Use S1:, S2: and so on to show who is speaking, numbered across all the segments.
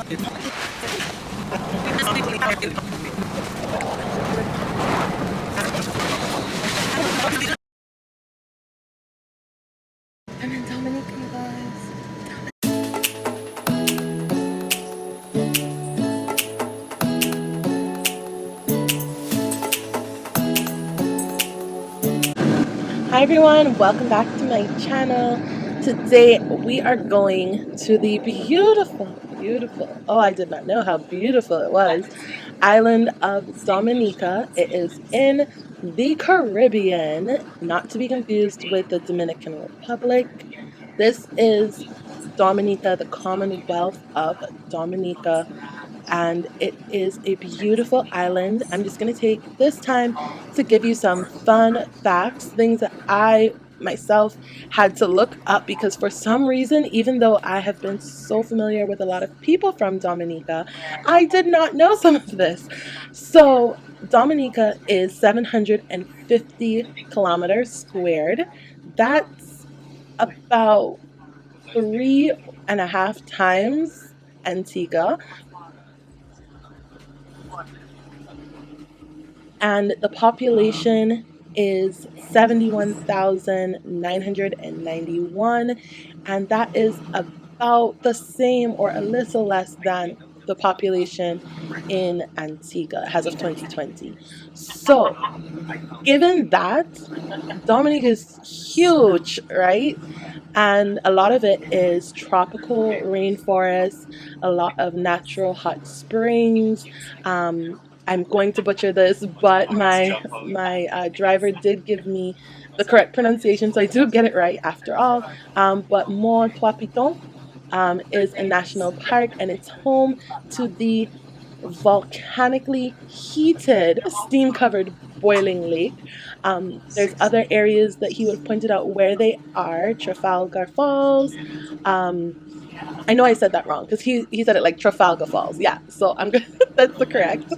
S1: I'm in Dominica, you guys. Hi everyone, welcome back to my channel. Today we are going to the beautiful, oh I did not know how beautiful it was, island of Dominica. It is in the Caribbean, not to be confused with the Dominican Republic. This is Dominica, the Commonwealth of Dominica, and it is a beautiful island. I'm just going to take this time to give you some fun facts, things that I myself had to look up because for some reason, even though I have been so familiar with a lot of people from Dominica, I did not know some of this. So Dominica is 750 kilometers squared. That's about 3.5 times Antigua, and the population is 71,991, and that is about the same or a little less than the population in Antigua as of 2020. So, given that, Dominica is huge, right? And a lot of it is tropical rainforest, a lot of natural hot springs. I'm going to butcher this, but my driver did give me the correct pronunciation, so I do get it right after all. But Mont Trois Pitons is a national park, and it's home to the volcanically heated, steam covered boiling lake. There's other areas that he would have pointed out where they are: Trafalgar Falls. Um, I know I said that wrong because he said it like Trafalgar Falls. Yeah, so I'm good. That's the correct.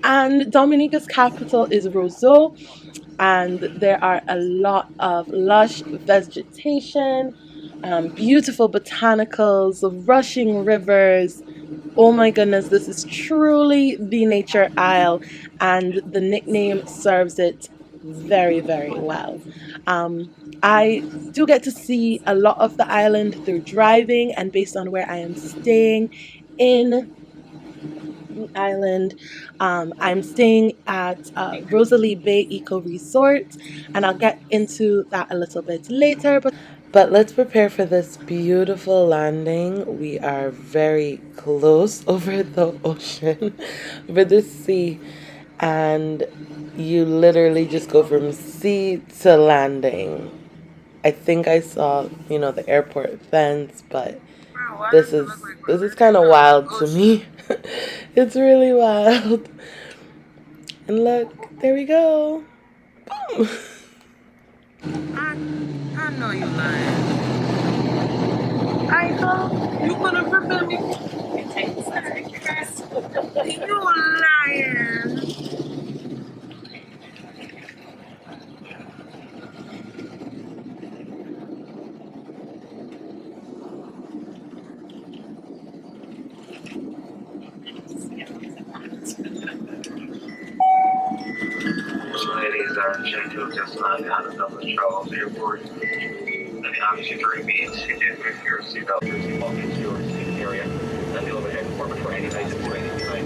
S1: And Dominica's capital is Roseau, and there are a lot of lush vegetation, beautiful botanicals, rushing rivers. Oh my goodness, this is truly the nature isle, and the nickname serves it very, very well. I do get to see a lot of the island through driving, and based on where I am staying in the island, I'm staying at Rosalie Bay Eco Resort, and I'll get into that a little bit later. But let's prepare for this beautiful landing. We are very close over the ocean, over the sea, and you literally just go from sea to landing. I think I saw, the airport fence, but this is kind of wild to me. It's really wild. And look, there we go. Boom. I know you lying. I know. You gonna prepare me? You lying. Ladies and gentlemen, just landed out of Dublin Charles Airport. And the obviously during means you did with your seatbelt, your seatbelt into your seating area, and the overhead compartment for any items to any time.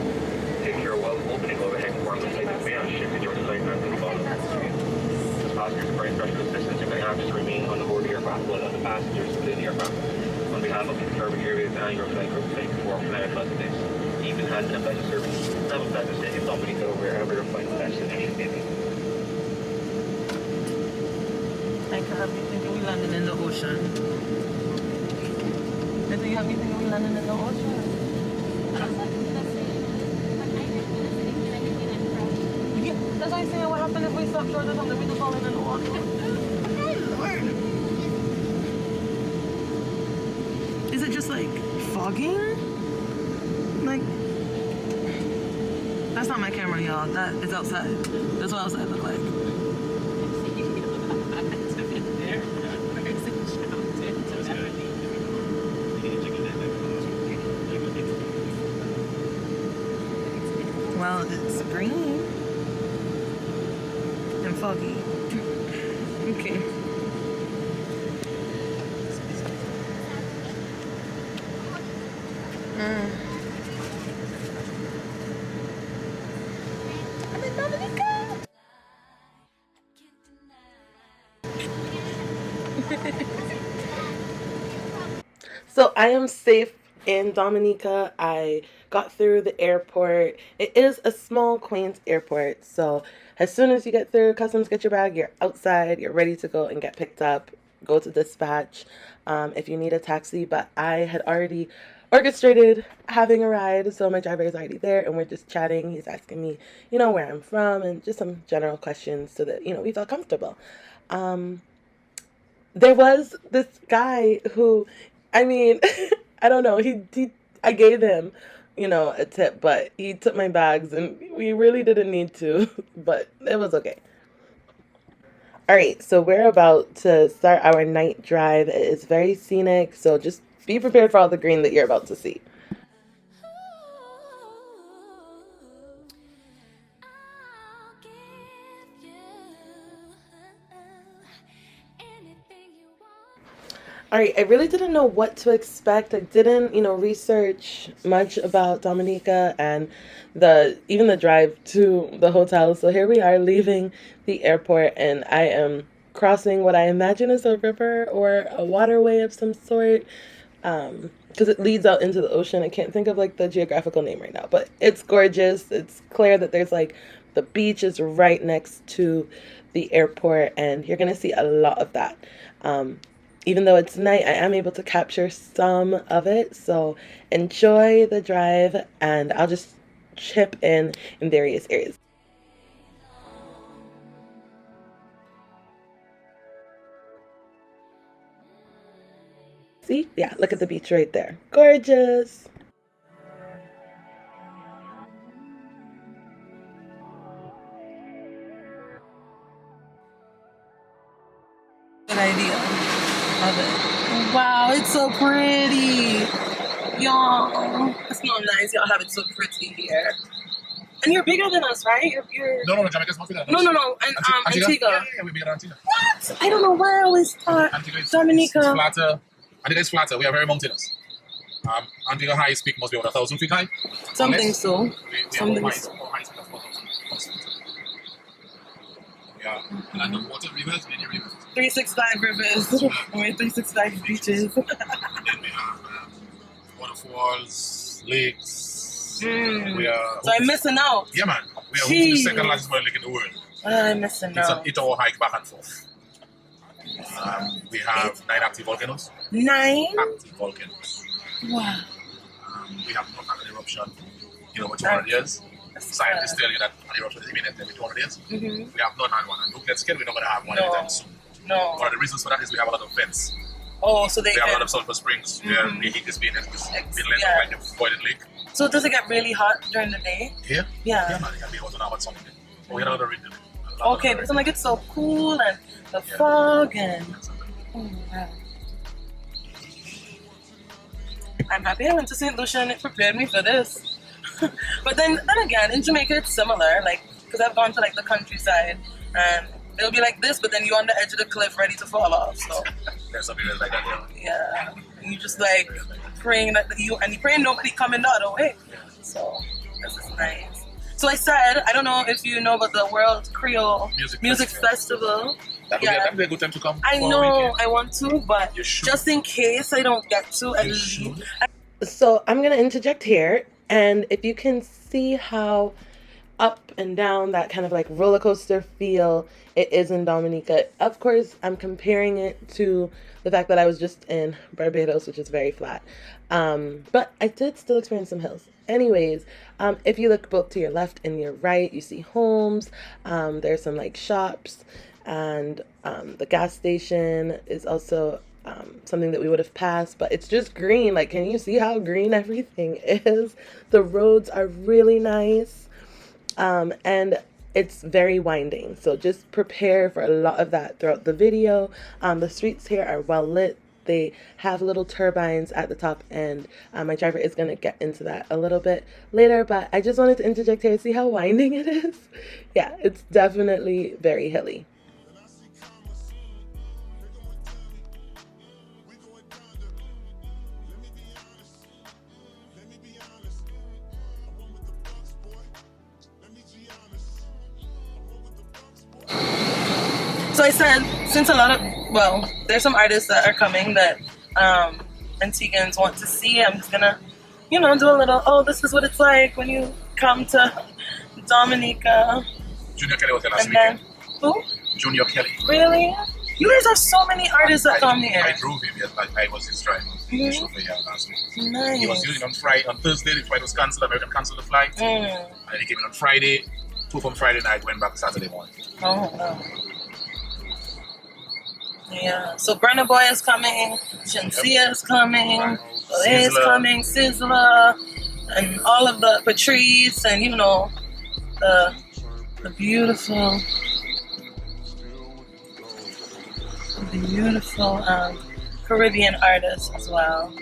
S1: Take care while opening overhead compartments items may have shifted your side and to the bottom. As passengers require special assistance, you may have to remain on the board of the aircraft while other passengers within the aircraft. On behalf of the serving areas and your flight group, thank you for flying us this. Even hand and pleasure service. Have a pleasant stay in Dominica wherever your flight destination may be. I can have me thinking we landed in the ocean. I think you have me thinking we landed in the ocean. Yeah, that's why I'm saying what happened if we stop short of something, we just fall in the water. Is it just like fogging? Like, that's not my camera, y'all. That is outside. That's what outside look like. Well, it's green and foggy. Okay. I'm in Dominica. So I am safe in Dominica. I got through the airport. It is a small, quaint airport. So as soon as you get through customs, get your bag, you're outside, you're ready to go and get picked up, go to dispatch if you need a taxi. But I had already orchestrated having a ride. So my driver is already there and we're just chatting. He's asking me, where I'm from and just some general questions so that, we felt comfortable. There was this guy who, I mean, I don't know. I gave him, a tip, but he took my bags, and we really didn't need to, but it was okay. All right, so we're about to start our night drive. It is very scenic, so just be prepared for all the green that you're about to see. All right, I really didn't know what to expect. I didn't, research much about Dominica and even the drive to the hotel. So here we are leaving the airport, and I am crossing what I imagine is a river or a waterway of some sort. Because it leads out into the ocean. I can't think of like the geographical name right now, but it's gorgeous. It's clear that there's like the beach is right next to the airport, and you're gonna see a lot of that. Even though it's night, I am able to capture some of it. So enjoy the drive, and I'll just chip in various areas. See? Yeah, look at the beach right there. Gorgeous. Good idea of it. Wow, it's so pretty. Y'all, it's not nice. Y'all have it so pretty here. And you're bigger than us, right? You're...
S2: No, Jamaica's not bigger than
S1: No,
S2: us.
S1: no, no. And Antigua.
S2: Yeah, we're bigger than Antigua.
S1: What? I don't know why I always thought Dominica.
S2: It's flatter. Antigua is flatter. We are very mountainous. Antigua highest peak must be about 1,000 feet high.
S1: Something so.
S2: We
S1: Something
S2: have
S1: so.
S2: more highest peak of 4,000 feet. Yeah. And the water rivers, many rivers.
S1: 365 rivers. We're 365 beaches.
S2: Then we have waterfalls, lakes. We are.
S1: So I'm missing out.
S2: Yeah, man. We are the second largest lake in the world.
S1: I'm missing
S2: It's an
S1: out.
S2: 8-hour hike back and forth. We have 9 active volcanoes.
S1: 9?
S2: Active volcanoes.
S1: Wow.
S2: We have not had an eruption in over 200 years. Scientists tell you that an eruption is imminent every 200 years. We have not had one. And don't get scared, we're not going to have one anytime soon.
S1: No.
S2: One of the reasons for that is we have a lot of vents.
S1: Oh, so they
S2: We have a lot
S1: can...
S2: of sulfur springs where the heat is being let
S1: Yeah.
S2: like a boiling lake.
S1: So does it get really hot during the day?
S2: Here?
S1: Yeah.
S2: Yeah, man, it can be hot on our something. We had another region.
S1: Okay, because I'm like, it's so cool and the fog and... Oh, wow. I'm happy I went to St. Lucia and it prepared me for this. But then again, in Jamaica it's similar, like, because I've gone to like the countryside and it'll be like this, but then you're on the edge of the cliff ready to fall off. So
S2: There's some areas like that,
S1: yeah, and you just like praying that you praying nobody coming the other way. So this is nice. So I said, I don't know if you know about the World Creole Music Festival.
S2: That'd be a good time to come.
S1: I know I want to, but
S2: should.
S1: just in case I don't get to, at least. So I'm gonna interject here, and if you can see how up and down that kind of like roller coaster feel it is in Dominica. Of course, I'm comparing it to the fact that I was just in Barbados, which is very flat. But I did still experience some hills. Anyways, if you look both to your left and your right, you see homes. There's some like shops, and the gas station is also something that we would have passed, but it's just green. Like, can you see how green everything is? The roads are really nice, and it's very winding. So just prepare for a lot of that throughout the video. The streets here are well lit. They have little turbines at the top, and my driver is going to get into that a little bit later, but I just wanted to interject here. See how winding it is? Yeah, it's definitely very hilly.
S3: So I said, since there's some artists that are coming that Antiguans want to see, I'm just gonna, do a little, this is what it's like when you come to Dominica.
S2: Junior Kelly was there last
S3: And then,
S2: weekend.
S3: who?
S2: Junior Kelly.
S3: Really? You guys have so many artists that come here.
S2: I drove him, yes, I was his driver.
S3: Mhm.
S2: Chauffeur here last week.
S3: Nice.
S2: He was using on Friday, on Thursday, the flight was cancelled, American cancelled the flight. And he came in on Friday, two from Friday night, went back Saturday morning.
S3: Oh. Yeah. So Brenna Boy is coming, Shensia is coming, Olay is coming, Sizzler, and all of the Patrice, and the beautiful Caribbean artists as well.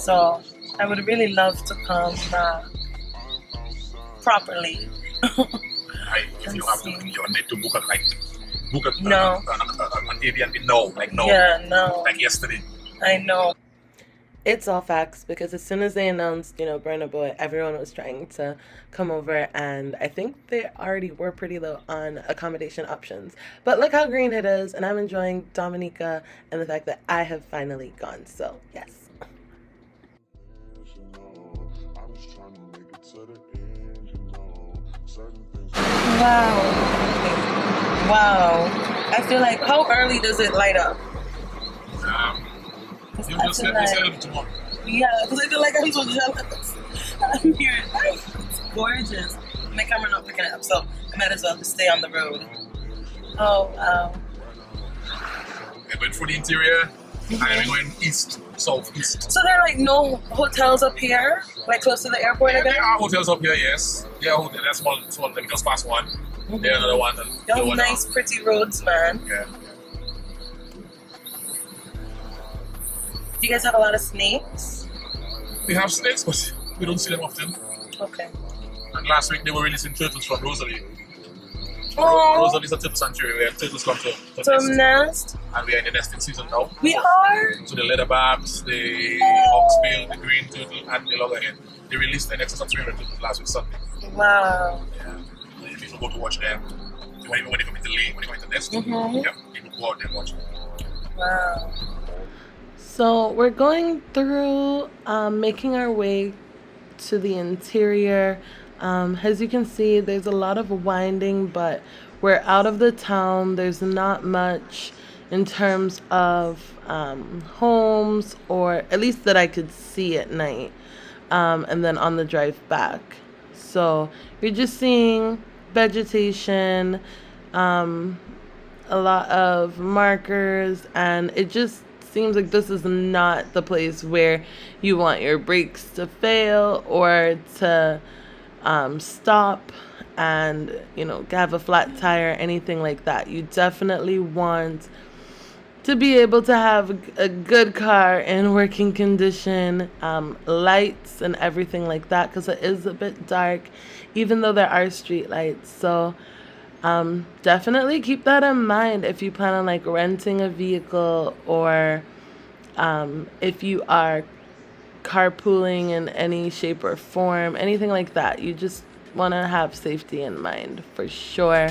S3: So I would really love to come properly.
S2: If you have to, you need to book an
S3: No.
S2: Airbnb no.
S3: Yeah, no.
S2: Like yesterday.
S3: I know.
S1: It's all facts, because as soon as they announced, Burna Boy, everyone was trying to come over, and I think they already were pretty low on accommodation options. But look how green it is, and I'm enjoying Dominica and the fact that I have finally gone. So yes.
S3: Wow. I feel like, how early does it light up?
S2: You just said tomorrow.
S3: Yeah, because I feel like I'm so jealous. I'm here at night. It's gorgeous. My camera not picking it up, so I might as well just stay on the road. Oh, wow.
S2: We went through the interior, and we went southeast.
S3: So there are like no hotels up here, like close to the airport again?
S2: There are hotels up here, yes. There are hotels, there's small, let me just pass one. There's another one.
S3: Those nice, pretty roads, man.
S2: Yeah.
S3: Do you guys have a lot of snakes?
S2: We have snakes, but we don't see them often.
S3: Okay.
S2: And last week they were releasing turtles from Rosalie.
S3: Oh,
S2: Rosalie is a turtle sanctuary where turtles come to
S3: some nest.
S2: And we are in the nesting season now.
S3: We are?
S2: So the leatherbacks, the hawksbill, the green turtle, and the loggerhead. They released an excess of 300 turtles last week Sunday.
S3: Wow.
S2: Yeah. So people go to watch them. When they come into lake, when they come into nest, yep, people go out there and watch them.
S3: Wow.
S1: So we're going through, making our way to the interior. As you can see, there's a lot of winding, but we're out of the town. There's not much in terms of homes, or at least that I could see at night, and then on the drive back. So you're just seeing vegetation, a lot of markers, and it just seems like this is not the place where you want your brakes to fail or to stop and have a flat tire, anything like that. You definitely want to be able to have a good car in working condition, lights and everything like that, because it is a bit dark even though there are street lights. So definitely keep that in mind if you plan on like renting a vehicle, or if you are carpooling in any shape or form, anything like that. You just want to have safety in mind for sure.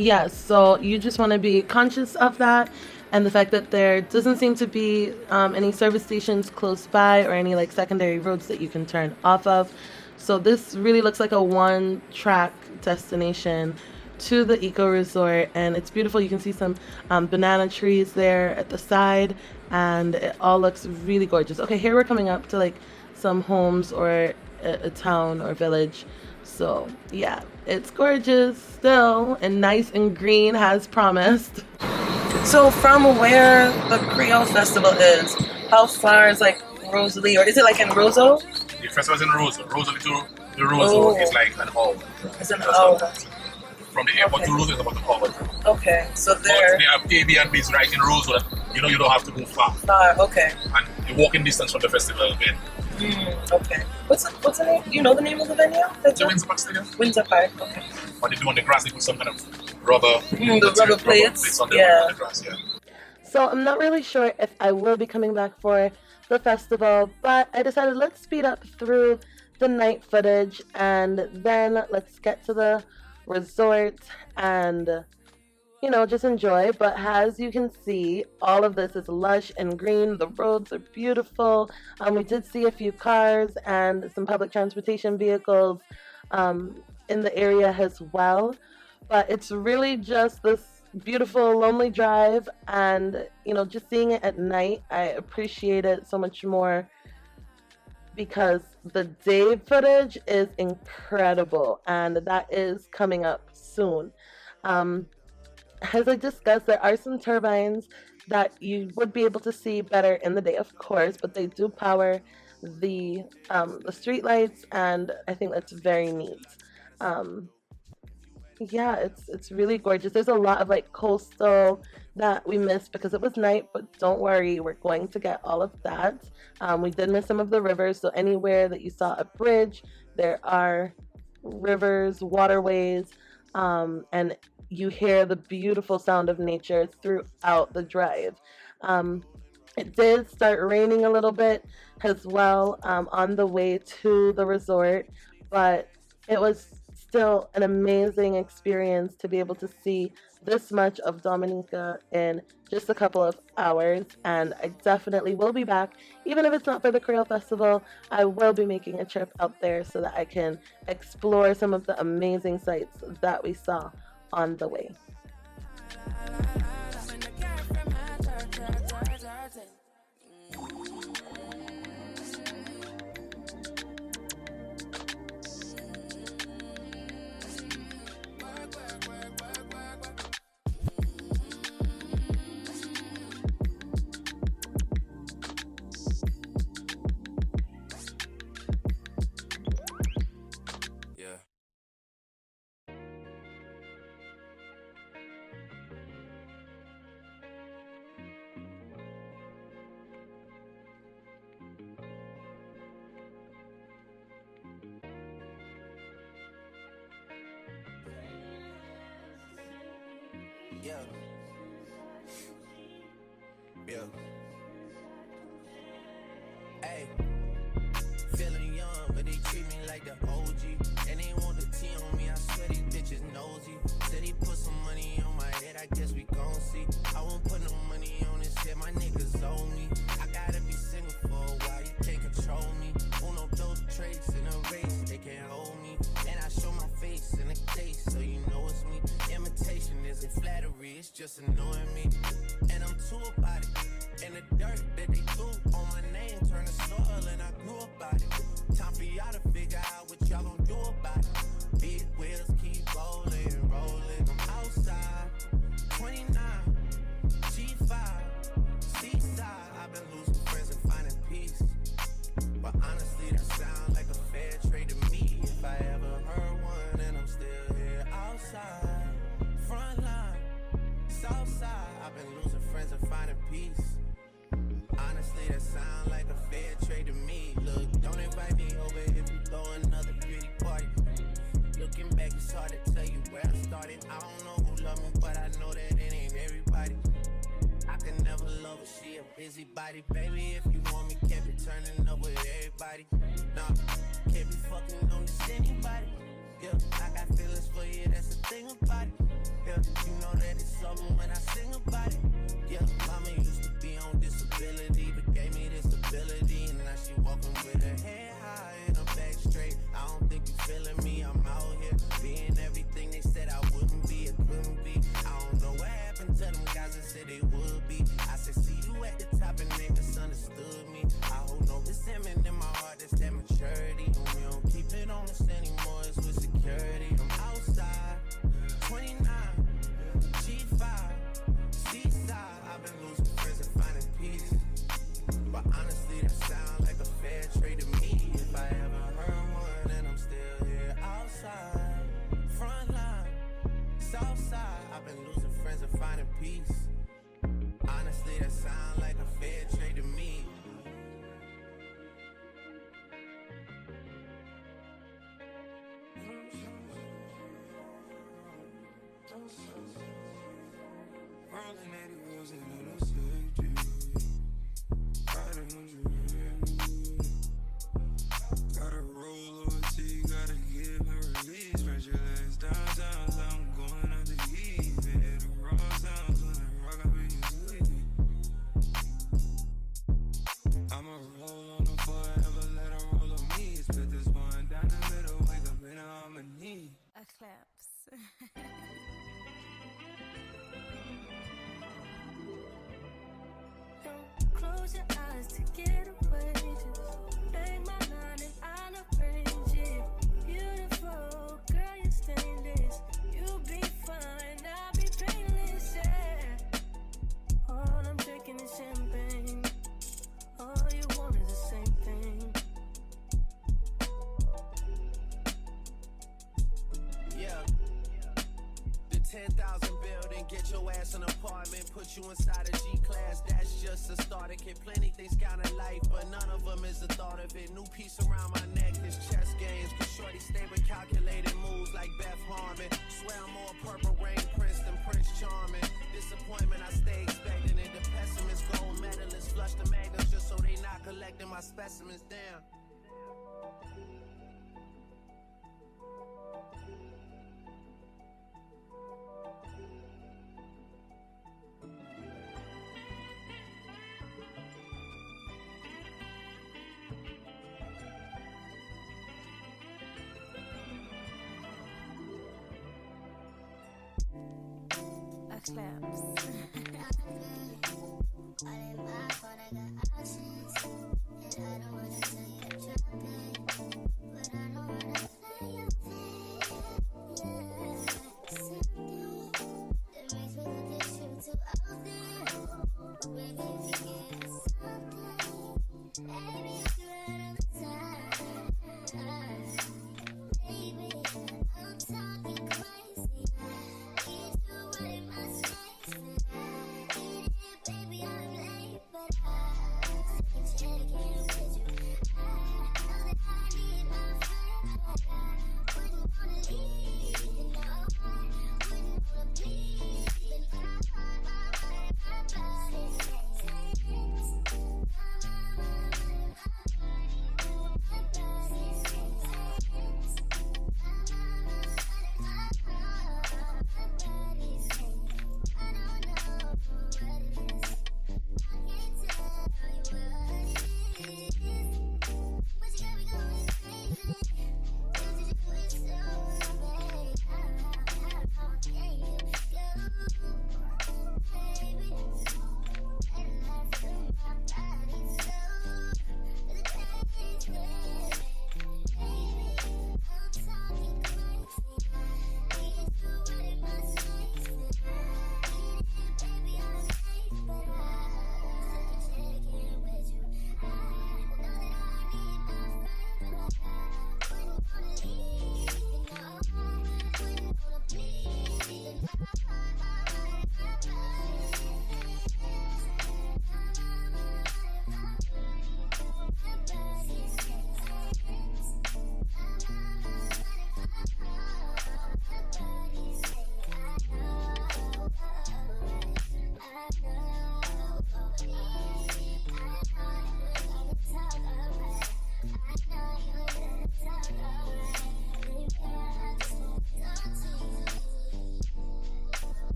S1: Yeah, so you just want to be conscious of that, and the fact that there doesn't seem to be any service stations close by, or any like secondary roads that you can turn off of. So this really looks like a one-track destination to the eco resort, and it's beautiful. You can see some banana trees there at the side, and it all looks really gorgeous. Okay, here we're coming up to like some homes or a town or village. So yeah, it's gorgeous still, and nice and green as promised.
S3: So from where the Creole Festival is, how far is like Rosalie, or is it like in Roseau?
S2: The festival is in Roseau. Rosalie to the Roseau is like an hour.
S3: It's an hour.
S2: From the airport to Roseau is about an hour.
S3: Okay, so
S2: But
S3: there.
S2: they have Airbnbs right in Roseau that you don't have to go far.
S3: Okay.
S2: And the walking distance from the festival again.
S3: Okay. What's the name? Do you know the name of the venue?
S2: The Windsor Park Stadium.
S3: Windsor Park. Okay.
S2: When they do on the grass, they put some kind of rubber.
S3: The rubber plates.
S2: On the grass. Yeah.
S1: So I'm not really sure if I will be coming back for the festival, but I decided let's speed up through the night footage and then let's get to the resort and just enjoy. But as you can see, all of this is lush and green. The roads are beautiful. We did see a few cars and some public transportation vehicles in the area as well. But it's really just this beautiful, lonely drive. And, just seeing it at night, I appreciate it so much more because the day footage is incredible. And that is coming up soon. As I discussed, there are some turbines that you would be able to see better in the day, of course, but they do power the street lights, and I think that's very neat. Yeah, it's really gorgeous. There's a lot of like coastal that we missed because it was night, but don't worry, we're going to get all of that. We did miss some of the rivers, so anywhere that you saw a bridge, there are rivers, waterways, and you hear the beautiful sound of nature throughout the drive. It did start raining a little bit as well on the way to the resort, but it was still an amazing experience to be able to see this much of Dominica in just a couple of hours. And I definitely will be back. Even if it's not for the Creole Festival, I will be making a trip out there so that I can explore some of the amazing sights that we saw on the way.
S4: Yeah. Yeah. Hey. Feeling young, but they treat me like the OG. And they want the T on me, I swear these bitches nosy. Said he put some money on my head, I guess we gon' see. I won't put no money on this shit, my niggas owe me. I gotta be single for a while, you can't control me. Uno, those traits in a race, they can't hold me. And I show my face in the case, so you know it's me. Imitation isn't flattery, it's just annoying me. And I'm too about it. And the dirt that they threw on my name turned to soil, and I grew about it. Time for y'all to figure out what y'all gon' do about it. Big wheels keep rolling, rolling. I'm outside, 29, G5, seaside. I've been losing friends and finding peace. But honestly, that sounds like a fair trade to me. If I ever heard one, and I'm still here outside, front line, south side. I've been losing friends and finding peace. Honestly, that sound like a fair trade to me. Look, don't invite me over if you throw another pretty party. Looking back, it's hard to tell you where I started. I don't know who loved me, but I know that it ain't everybody. I can never love her, she a busybody. Baby, if you want me, can't be turning up with everybody. Nah, can't be fucking on this anybody. Yeah, I got feelings for you, that's the thing about it. Yeah, you know that it's something when I sing about it. Yeah, mama used to be on disability, but gave me this ability. And now she walking with her head high and her back straight. I don't think you feeling me, I'm out here being everything they said I wouldn't be, it couldn't be. I don't know what happened to them guys that said they would be. I said, see you at the top and they misunderstood me. I hold no resentment in my heart, that's that maturity. And we don't keep it on us anymore, it's Rolling 80 wheels and it'll save you. Riding on you. Gotta roll OT, gotta give and release. Spread your legs downtown, so I'm going out to eat. Hit the raw sounds when I rock, I be asleep. I'ma roll on the forever, let her roll on me. Split this one down the middle, wake up in harmony.
S5: Eclipse. Close your eyes to get away. Just make my line and I'll arrange it. Beautiful, girl, you're stainless. You'll be fine, I'll be painless, yeah. All I'm drinking is champagne. All you want is the same thing.
S4: Yeah. The 10,000 building, get your ass an apartment, put you inside a G-class, that's just a starter kit. Plenty things count in life, but none of them is the thought of it. New piece around my neck, this chess games, cause shorty stay with calculated moves like Beth Harmon. Swear I'm more Purple Rain Prince than Prince Charming. Disappointment, I stay expecting it. The pessimist, gold medalists, flush the magnums just so they not collecting my specimens down.
S5: Eclipse.
S6: All in my phone, I got options. And I don't wanna tell you to drop it, but I don't wanna play your thing. Yeah, something that makes me look at you too often. When you give me something, baby, you run out of time. Baby, I'm talking crazy. Baby, I'm late, but I can check in with you. I know that I need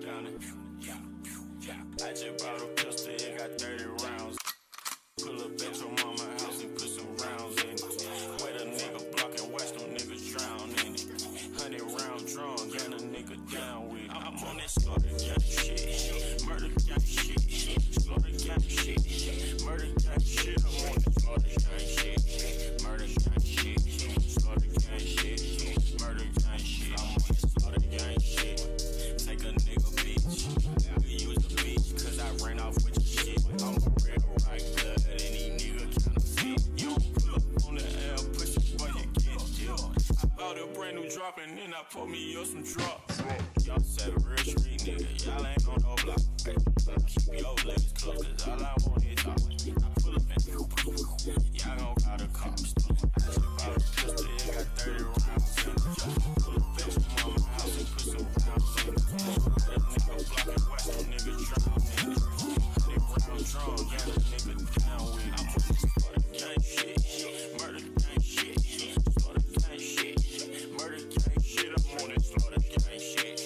S4: down it. I just bought a pistol, it got 30 rounds. Pull up at your mama house and put some rounds in it. Wait a nigga block and watch them niggas drown in it. 100-round drum, gun a nigga down with it. I'm on that slaughter gang shit, murder gang shit, slaughter gang shit, murder gang shit. I'm on that slaughter gang shit, murder gang shit, slaughter gang shit, murder gang shit. I'm on that slaughter gang shit. Take a nigga bitch, I can use the bitch, cause I ran off with your shit. I'm a real right blood, any nigga counterfeit. You pull up on the L, push it boy, you get killed. I bought a brand new drop and then I put me up some drops. Y'all said a real street nigga, y'all ain't on no block. Hey, keep your legs closed, cause all I want is talk. I pull up and y'all gon' call the cops. I just bought a pistol, it got 30 rounds in it. Pull up at your mama house and put some rounds in it. Let a nigga block and watch them niggas drown in it. 100-round drum, got a nigga down with it. I'm on this slaughter gang shit, murder gang shit, slaughter gang shit, murder gang shit. I'm on this slaughter gang shit,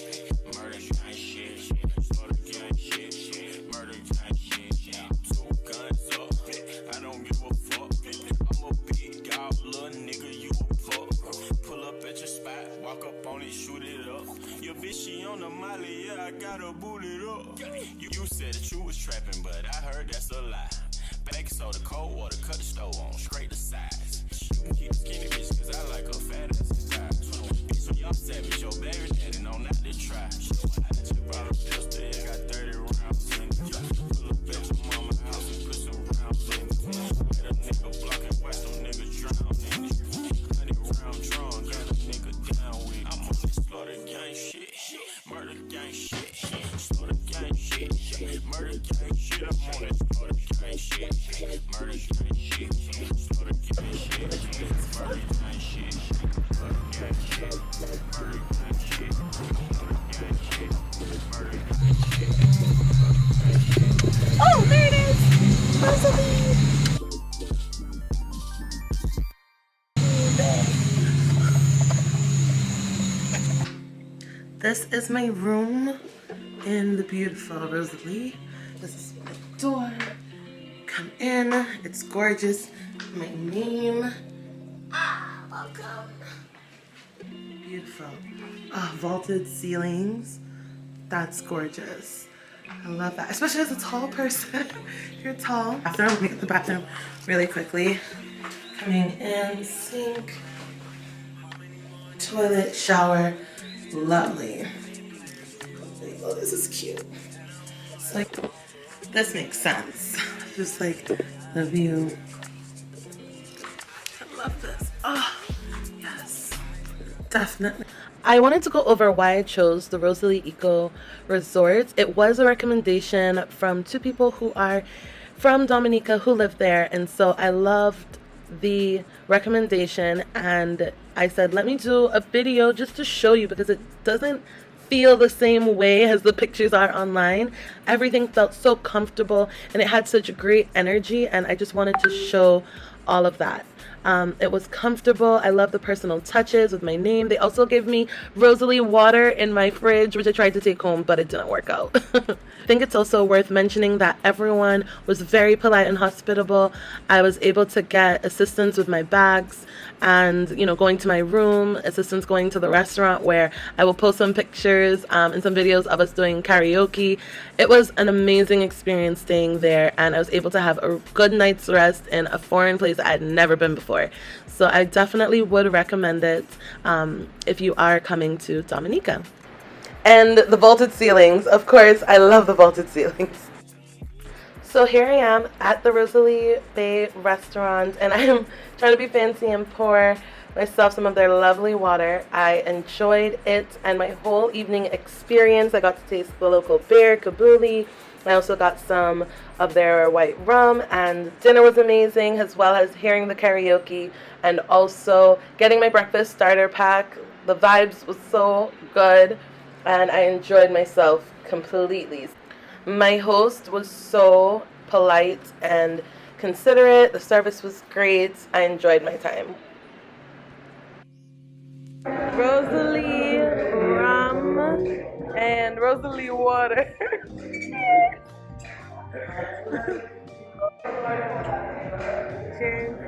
S4: murder gang shit, slaughter gang shit, murder gang shit. 2 guns up, I don't give a fuck. I'm a big dog, little nigga, you a fuck. Pull up at your spot, walk up on it, shoot it up. Your bitch, she on the molly, yeah, I gotta boot it up. You said that you was trapping, but I heard that's a lie. Baking soda, cold water, cut the stove on, scrape the sides. You can keep skinny bitch, cause I like a fat ass and thighs. Bitch, young savage, your baby daddy, no, not to try. I just bought a pistol, it got 30 rounds in it. Pull up at your mama house and put some rounds in it. Let a nigga block and watch them niggas drown in it. 100-round drum, got a nigga down with it. I'm on this slaughter gang shit, murder gang shit, slaughter gang shit, murder gang shit. I'm on this slaughter gang shit, murder gang shit, slaughter gang shit, murder gang shit, slaughter gang shit, murder gang shit, slaughter gang shit, murder gang shit.
S1: Oh, there it is! Rosalie! This is my room in the beautiful Rosalie. This is my door. Come in. It's gorgeous. My name. Welcome. Beautiful. Vaulted ceilings. That's gorgeous. I love that, especially as a tall person. You're tall. Bathroom. Let me get the bathroom really quickly. Coming in, sink, toilet, shower. Lovely. Oh, this is cute. It's like, this makes sense. Just like the view. I love this. Oh, yes. Definitely. I wanted to go over why I chose the Rosalie Eco Resort. It was a recommendation from 2 people who are from Dominica who live there, and so I loved the recommendation and I said, let me do a video just to show you, because it doesn't feel the same way as the pictures are online. Everything felt so comfortable and it had such great energy, and I just wanted to show all of that. It was comfortable. I love the personal touches with my name. They also gave me Rosalie water in my fridge, which I tried to take home, but it didn't work out. I think it's also worth mentioning that everyone was very polite and hospitable. I was able to get assistance with my bags and, you know, going to my room, assistance going to the restaurant where I will post some pictures and some videos of us doing karaoke. It was an amazing experience staying there, and I was able to have a good night's rest in a foreign place I had never been before. So I definitely would recommend it if you are coming to Dominica. And the vaulted ceilings, of course, I love the vaulted ceilings. So here I am at the Rosalie Bay restaurant, and I am trying to be fancy and pour myself some of their lovely water. I enjoyed it and my whole evening experience. I got to taste the local beer, kabuli. I also got some of their white rum, and dinner was amazing, as well as hearing the karaoke and also getting my breakfast starter pack. The vibes was so good, and I enjoyed myself completely. My host was so polite and considerate. The service was great. I enjoyed my time. Rosalie rum
S3: and Rosalie water. Cheers.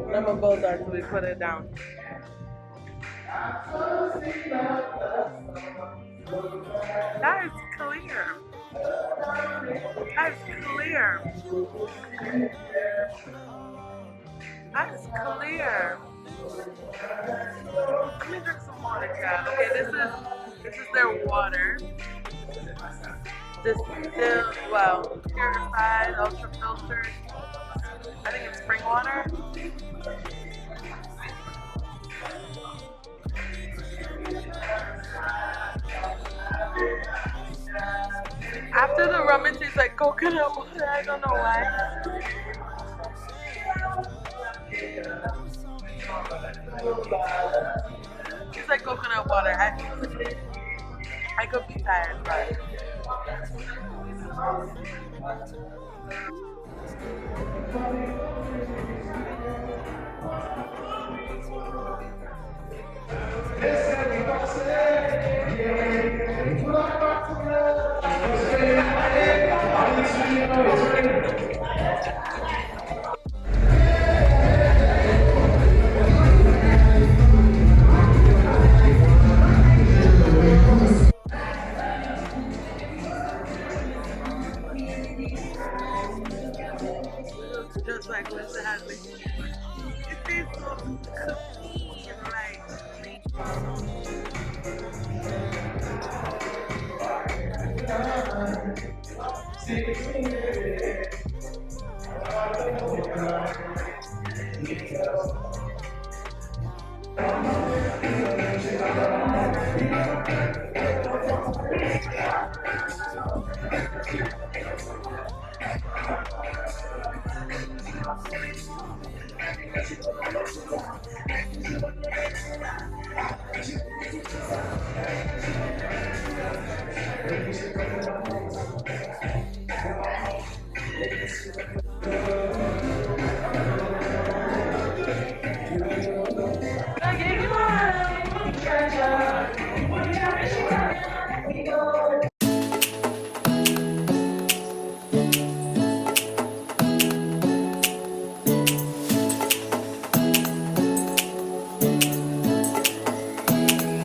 S3: Never both are until we put it down. That is clear. That is clear. That is clear. Let me drink some water, child. Okay, this is their water. Distilled, well, purified, ultra filtered. I think it's spring water. After the rum, it tastes like coconut water. I don't know why. It's like coconut water. I could be tired, but just like Mr. Hadley. It tastes so clean, like.